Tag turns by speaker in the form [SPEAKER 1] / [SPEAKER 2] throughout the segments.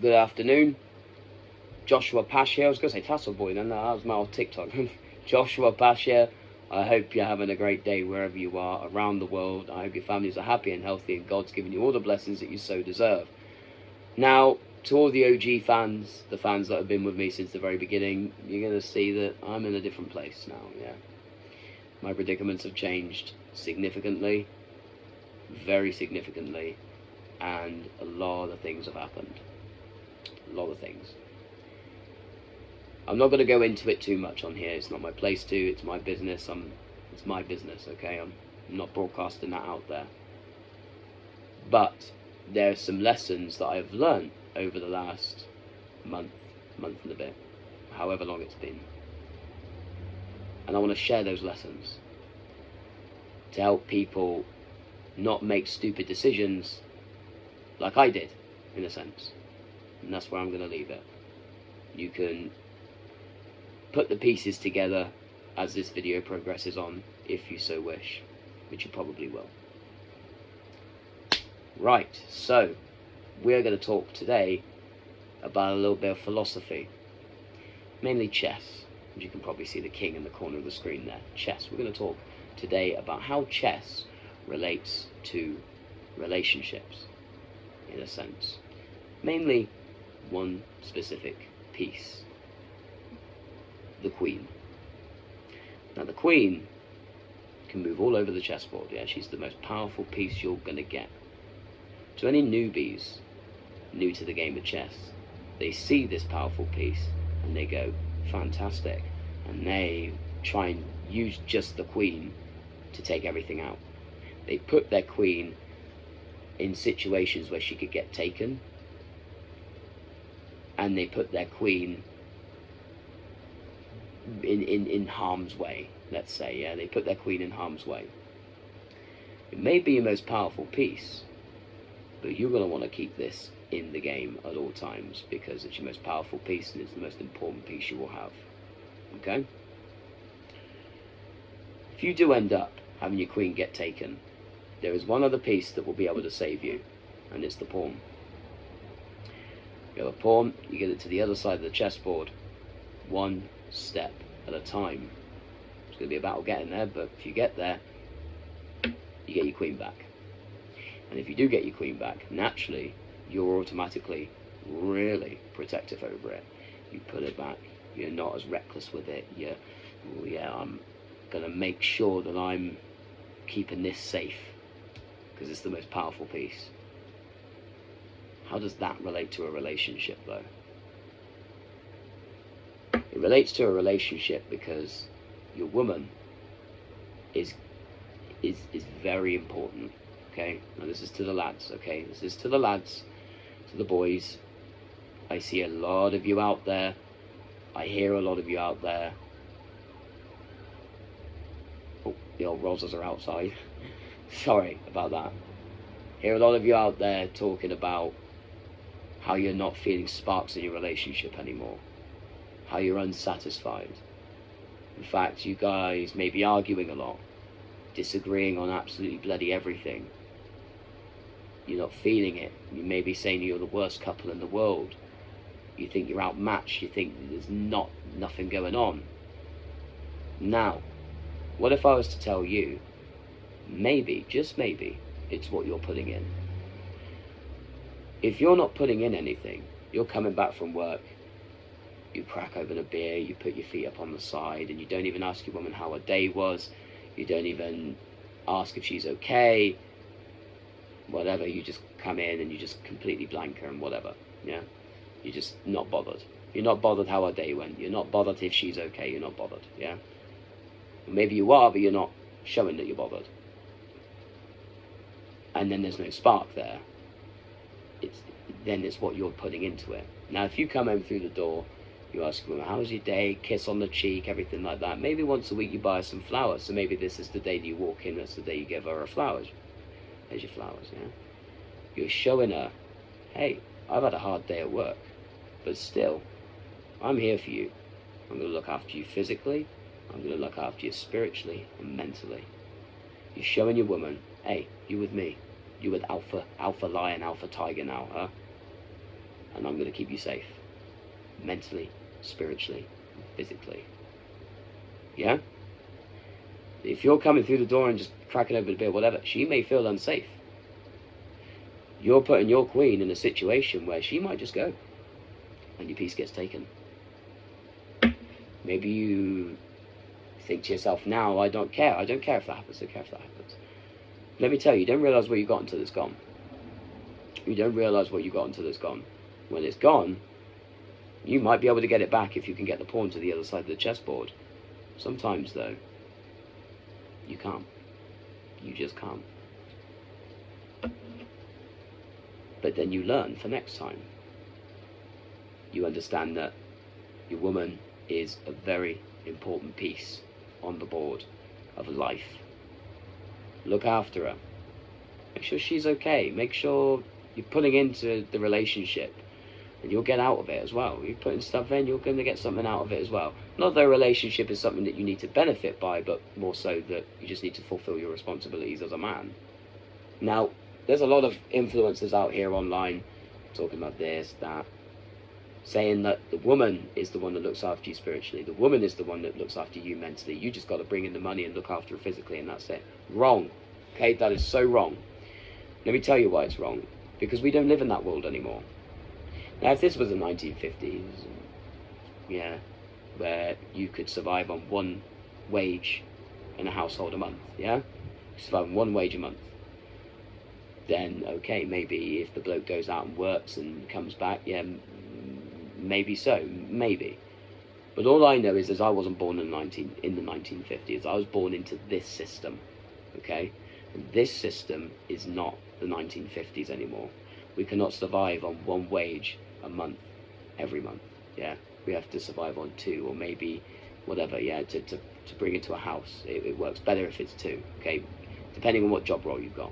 [SPEAKER 1] Good afternoon. Joshua Pash here. I was going to say Tassel Boy then, that was my old TikTok. Joshua Pash here. I hope you're having a great day wherever you are around the world. I hope your families are happy and healthy and God's given you all the blessings that you so deserve. Now, to all the OG fans, the fans that have been with me since the very beginning, you're going to see that I'm in a different place now, yeah. My predicaments have changed significantly, very significantly, and a lot of things have happened. A lot of things. I'm not going to go into it too much on here. It's not my place to. It's my business. It's my business, okay? I'm not broadcasting that out there. But there are some lessons that I've learned over the last month and a bit, however long it's been. And I want to share those lessons to help people not make stupid decisions like I did, in a sense. And that's where I'm going to leave it. You can put the pieces together as this video progresses on, if you so wish, which you probably will. Right, so we're going to talk today about a little bit of philosophy, mainly chess. As you can probably see the king in the corner of the screen there, chess. We're going to talk today about how chess relates to relationships, in a sense. Mainly one specific piece, the queen. Now the queen can move all over the chessboard, yeah, she's the most powerful piece you're going to get. To any newbies new to the game of chess, they see this powerful piece and they go, fantastic, and they try and use just the queen to take everything out. They put their queen in situations where she could get taken, and they put their queen in harm's way, let's say, yeah, they put their queen in harm's way. It may be your most powerful piece, but you're going to want to keep this in the game at all times because it's your most powerful piece and it's the most important piece you will have. Okay? If you do end up having your queen get taken, there is one other piece that will be able to save you, and it's the pawn. You have a pawn, you get it to the other side of the chessboard, one step at a time. It's going to be a battle getting there, but if you get there, you get your queen back. And if you do get your queen back, naturally, you're automatically really protective over it. You put it back, you're not as reckless with it. You're, oh yeah, I'm going to make sure that I'm keeping this safe because it's the most powerful piece. How does that relate to a relationship, though? It relates to a relationship because your woman is very important. Okay, now this is to the lads. Okay, this is to the lads, to the boys. I see a lot of you out there. I hear a lot of you out there. Oh, the old roses are outside. Sorry about that. Hear a lot of you out there talking about how you're not feeling sparks in your relationship anymore, how you're unsatisfied. In fact, you guys may be arguing a lot, disagreeing on absolutely bloody everything. You're not feeling it. You may be saying you're the worst couple in the world. You think you're outmatched. You think there's nothing going on. Now, what if I was to tell you, maybe, just maybe, it's what you're putting in. If you're not putting in anything, you're coming back from work, you crack open a beer, you put your feet up on the side, and you don't even ask your woman how her day was, you don't even ask if she's okay, whatever, you just come in and you just completely blank her and whatever, yeah? You're just not bothered. You're not bothered how her day went, you're not bothered if she's okay, you're not bothered, yeah? Maybe you are, but you're not showing that you're bothered. And then there's no spark there. Then it's what you're putting into it. Now, if you come home through the door, you ask your woman, how was your day, kiss on the cheek, everything like that. Maybe once a week you buy her some flowers, so maybe this is the day that you walk in, that's the day you give her flowers. There's your flowers, yeah? You're showing her, hey, I've had a hard day at work, but still, I'm here for you. I'm going to look after you physically, I'm going to look after you spiritually and mentally. You're showing your woman, hey, you with me. You with alpha lion, alpha tiger now, huh? and I'm going to keep you safe. Mentally, spiritually, physically. Yeah? If you're coming through the door and just cracking open a beer, whatever, she may feel unsafe. You're putting your queen in a situation where she might just go, and your peace gets taken. Maybe you think to yourself, now, I don't care. I don't care if that happens. I don't care if that happens. Let me tell you, you don't realise what you got until it's gone. You don't realise what you got until it's gone. When it's gone, you might be able to get it back if you can get the pawn to the other side of the chessboard. Sometimes, though, you can't. You just can't. But then you learn for next time. You understand that your woman is a very important piece on the board of life. Look after her. Make sure she's okay. Make sure you're putting into the relationship, and you'll get out of it as well. You're putting stuff in, you're going to get something out of it as well. Not that a relationship is something that you need to benefit by, but more so that you just need to fulfill your responsibilities as a man. Now, there's a lot of influencers out here online talking about this, that, saying that the woman is the one that looks after you spiritually. The woman is the one that looks after you mentally. You just got to bring in the money and look after her physically, and that's it. Wrong. Okay, that is so wrong. Let me tell you why it's wrong. Because we don't live in that world anymore. Now, if this was the 1950s, yeah, where you could survive on one wage in a household a month, yeah? Survive on one wage a month. Then, okay, maybe if the bloke goes out and works and comes back, yeah, maybe so, maybe. But all I know is I wasn't born in the 1950s. I was born into this system, okay? And this system is not the 1950s anymore. We cannot survive on one wage a month, every month, yeah? We have to survive on two, or maybe whatever, yeah, to bring it to a house. It works better if it's two, okay? Depending on what job role you've got.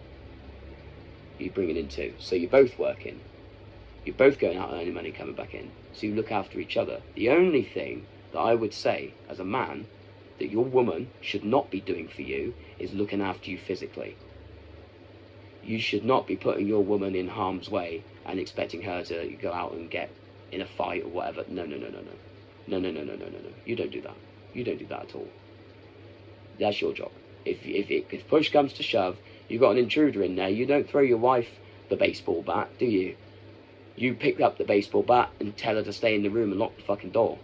[SPEAKER 1] You bring it in two. So you're both working. You're both going out earning money, coming back in. So you look after each other. The only thing that I would say as a man that your woman should not be doing for you is looking after you physically. You should not be putting your woman in harm's way and expecting her to go out and get in a fight or whatever. No. No. You don't do that. You don't do that at all. That's your job. If push comes to shove, you've got an intruder in there, you don't throw your wife the baseball bat, do you? You pick up the baseball bat and tell her to stay in the room and lock the fucking door,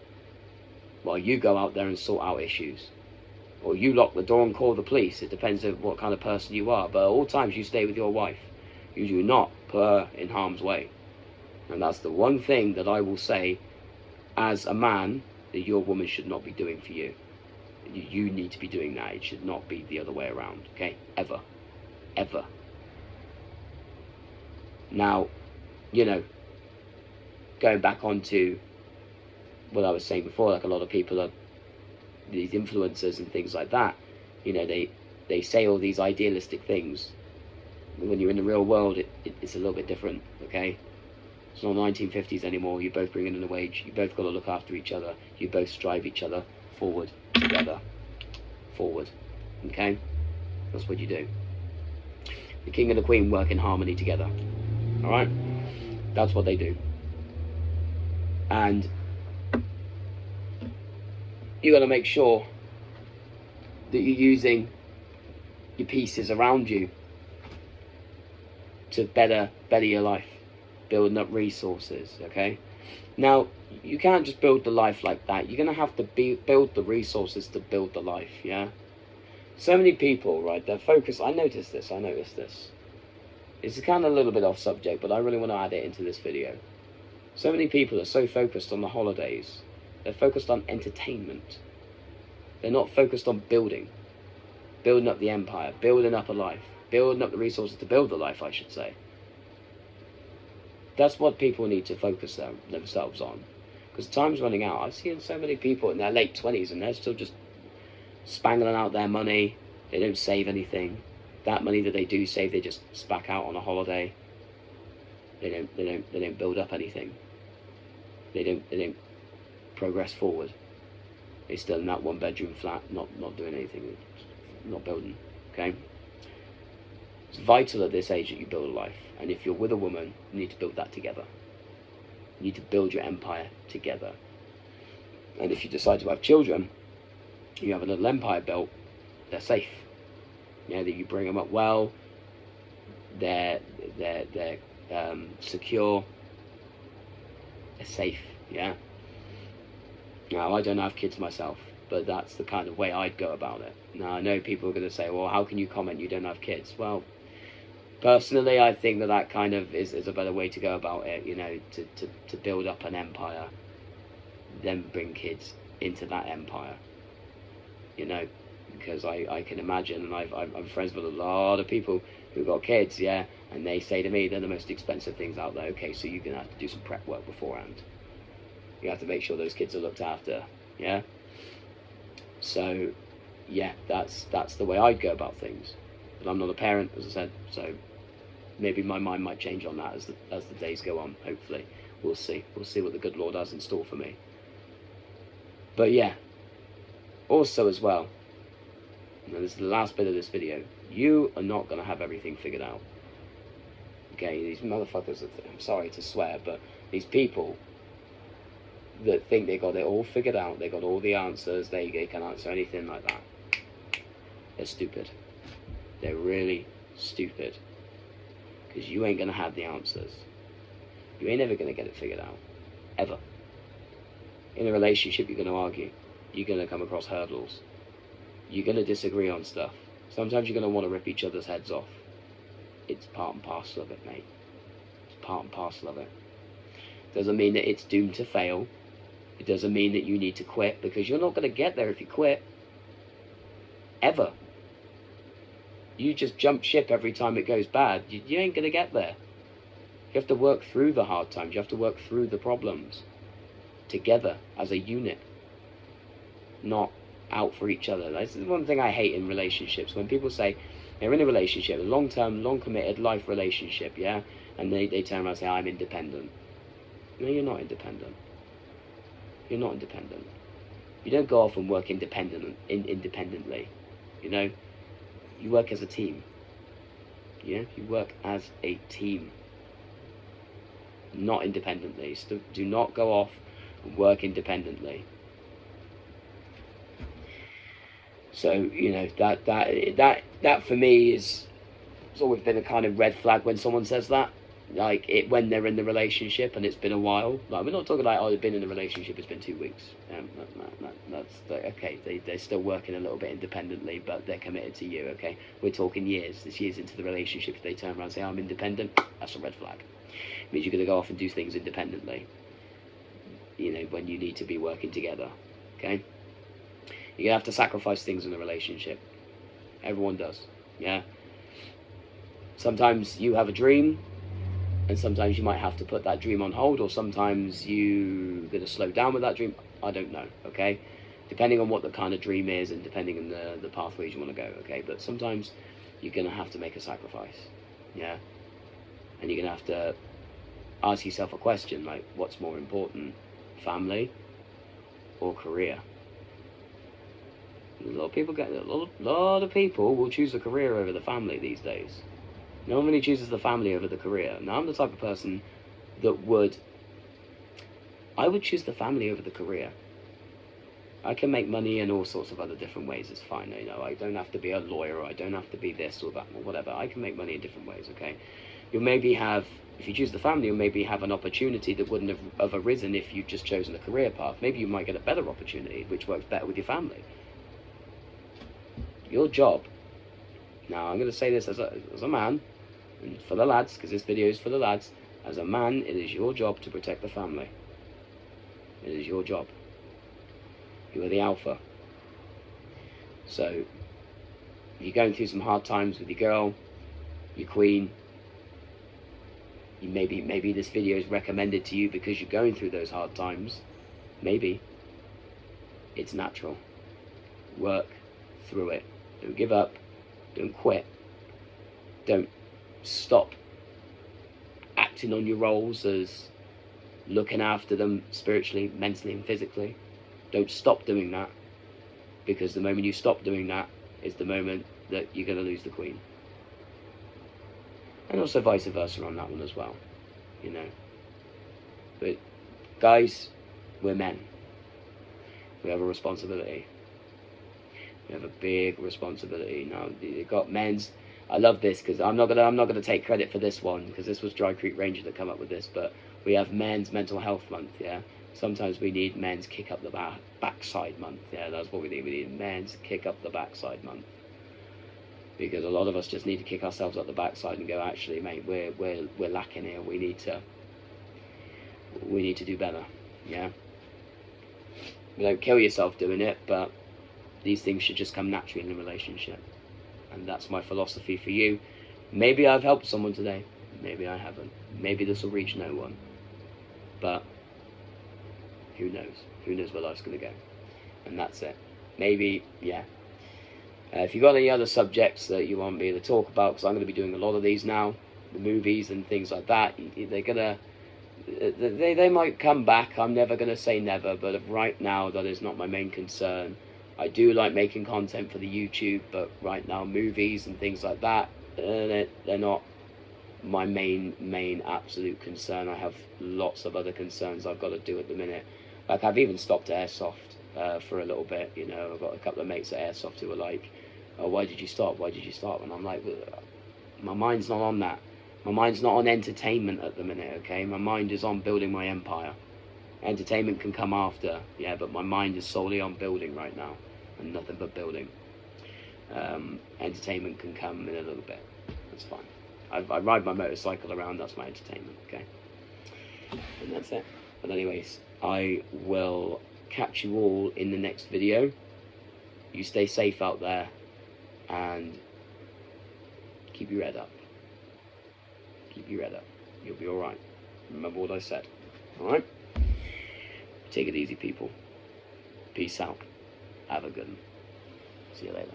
[SPEAKER 1] while you go out there and sort out issues. Or you lock the door and call the police. It depends on what kind of person you are. But at all times you stay with your wife. You do not put her in harm's way. And that's the one thing that I will say as a man that your woman should not be doing for you. You need to be doing that. It should not be the other way around, okay? Ever. Ever. Now, you know, going back onto what I was saying before, like a lot of people are, these influencers and things like that, you know, they say all these idealistic things. When you're in the real world, it's a little bit different, okay? It's not the 1950s anymore. You're both bringing in a wage. You both got to look after each other. You both strive each other forward together. Forward, okay? That's what you do. The king and the queen work in harmony together, all right? That's what they do. And you got to make sure that you're using your pieces around you to better your life, building up resources, okay? Now, you can't just build the life like that. You're going to have to build the resources to build the life, yeah? So many people, right, they're focused. I noticed this. It's kind of a little bit off subject, but I really want to add it into this video. So many people are so focused on the holidays. They're focused on entertainment. They're not focused on building up the empire, building up a life, building up the resources to build the life, I should say. That's what people need to focus themselves on. Because time's running out. I've seen so many people in their late 20s and they're still just spangling out their money. They don't save anything. That money that they do save, they just spack out on a holiday. They don't build up anything. They don't progress forward. They're still in that one bedroom flat, not doing anything, not building. Okay? It's vital at this age that you build a life. And if you're with a woman, you need to build that together. You need to build your empire together. And if you decide to have children, you have a little empire built, they're safe. That you bring them up well, they're secure, they're safe. Yeah. Now, I don't have kids myself, but that's the kind of way I'd go about it. Now, I know people are going to say, well, how can you comment you don't have kids? Well, personally, I think that kind of is a better way to go about it, to build up an empire, then bring kids into that empire, because I can imagine, and I'm friends with a lot of people who've got kids, yeah, and they say to me they're the most expensive things out there. Okay, so you're going to have to do some prep work beforehand. You have to make sure those kids are looked after, yeah? So, yeah, that's the way I'd go about things. But I'm not a parent, as I said, so maybe my mind might change on that as the days go on, hopefully. We'll see. We'll see what the good Lord has in store for me. But yeah, also as well, and this is the last bit of this video, you are not going to have everything figured out. Okay, these motherfuckers, I'm sorry to swear, but these people that think they got it all figured out, they got all the answers, they can answer anything like that, they're stupid. They're really stupid. Because you ain't going to have the answers. You ain't ever going to get it figured out. Ever. In a relationship, you're going to argue. You're going to come across hurdles. You're going to disagree on stuff. Sometimes you're going to want to rip each other's heads off. It's part and parcel of it, mate. It's part and parcel of it. Doesn't mean that it's doomed to fail. It doesn't mean that you need to quit, because you're not going to get there if you quit. Ever. You just jump ship every time it goes bad. You ain't going to get there. You have to work through the hard times. You have to work through the problems together as a unit, not out for each other. This is one thing I hate in relationships. When people say they're in a relationship, a long-term, long-committed life relationship, yeah, and they turn around and say, I'm independent. No, you're not independent. You're not independent. You don't go off and work independently. You work as a team. Yeah, you work as a team, not independently. So do not go off and work independently. So that for me it's always been a kind of red flag when someone says that. Like when they're in the relationship and it's been a while. Like, we're not talking like, they've been in a relationship, it's been 2 weeks. That's okay. They're still working a little bit independently, but they're committed to you. Okay, we're talking years. It's years into the relationship. If they turn around and say, I'm independent, that's a red flag. It means you're going to go off and do things independently. When you need to be working together. Okay, you're gonna have to sacrifice things in a relationship. Everyone does. Yeah. Sometimes you have a dream, and sometimes you might have to put that dream on hold, or sometimes you're going to slow down with that dream. I don't know, okay? Depending on what the kind of dream is and depending on the pathways you want to go, okay? But sometimes you're going to have to make a sacrifice, yeah? And you're going to have to ask yourself a question, like, what's more important, family or career? A lot of people will choose the career over the family these days. No one really chooses the family over the career. Now, I'm the type of person that I would choose the family over the career. I can make money in all sorts of other different ways. It's fine. I don't have to be a lawyer, or I don't have to be this or that or whatever. I can make money in different ways, okay? You'll maybe have, if you choose the family, you'll maybe have an opportunity that wouldn't have arisen if you'd just chosen a career path. Maybe you might get a better opportunity, which works better with your family. Your job. Now, I'm going to say this as a man, and for the lads, because this video is for the lads. As a man, it is your job to protect the family. It is your job. You are the alpha. So, you're going through some hard times with your girl, your queen. Maybe this video is recommended to you because you're going through those hard times. Maybe. It's natural. Work through it. Don't give up. Don't quit. Don't stop acting on your roles as looking after them spiritually, mentally and physically. Don't stop doing that, because the moment you stop doing that is the moment that you're going to lose the queen. And also vice versa on that one as well, But Guys, we're men. We have a responsibility. We have a big responsibility. Now, you've got men's. I love this because I'm not gonna take credit for this one because this was Dry Creek Ranger that come up with this. But we have Men's Mental Health Month. Yeah. Sometimes we need Men's Kick Up the Backside Month. Yeah, that's what we need. We need Men's Kick Up the Backside Month. Because a lot of us just need to kick ourselves up the backside and go, actually, mate, we're lacking here. We need to do better. Yeah. You don't kill yourself doing it, but these things should just come naturally in a relationship. And that's my philosophy for you. Maybe I've helped someone today. Maybe I haven't. Maybe this will reach no one. But who knows? Who knows where life's going to go? And that's it. Maybe, yeah. If you've got any other subjects that you want me to talk about, because I'm going to be doing a lot of these now, the movies and things like that, they might come back. I'm never going to say never, but right now that is not my main concern. I do like making content for the YouTube, but right now movies and things like that, they're not my main absolute concern. I have lots of other concerns I've got to do at the minute. Like, I've even stopped Airsoft for a little bit. You know, I've got a couple of mates at Airsoft who are like, oh, why did you stop? Why did you stop? And I'm like, my mind's not on that. My mind's not on entertainment at the minute, okay? My mind is on building my empire. Entertainment can come after, yeah, but my mind is solely on building right now, and nothing but building. Entertainment can come in a little bit. That's fine. I ride my motorcycle around, that's my entertainment, okay? And that's it. But anyways, I will catch you all in the next video. You stay safe out there, and keep your head up. Keep your head up. You'll be alright. Remember what I said. Alright? Take it easy, people. Peace out. Have a good one. See you later.